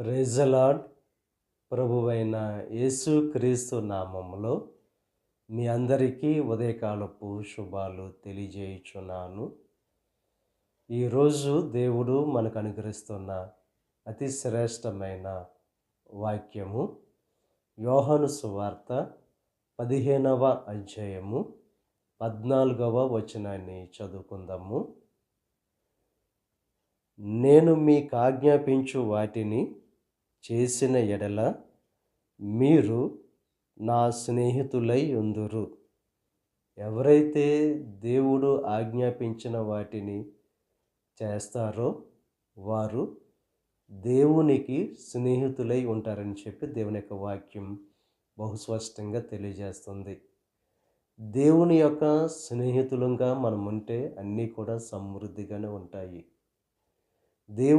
Praise the lord. ప్రభువైన యేసుక్రీస్తు నామములో మీ అందరికీ ఉదయకాలపు శుభాలు తెలియజేయుచున్నాను. ఈరోజు దేవుడు మనకు అనుగ్రహిస్తున్న అతి శ్రేష్టమైన వాక్యము యోహాను సువార్త 15వ అధ్యాయము 14వ వచనాన్ని చదువుకుందాము. నేను మీకు ఆజ్ఞాపించు వాటిని చేసిన ఎడల మీరు నా స్నేహితులై ఉందురు. ఎవరైతే దేవుడు ఆజ్ఞాపించిన వాటిని చేస్తారో వారు దేవునికి స్నేహితులై ఉంటారని చెప్పి దేవుని యొక్క వాక్యం బహుస్పష్టంగా తెలియజేస్తుంది. దేవుని యొక్క స్నేహితులుగా మనం ఉంటే అన్నీ కూడా సమృద్ధిగానే ఉంటాయి.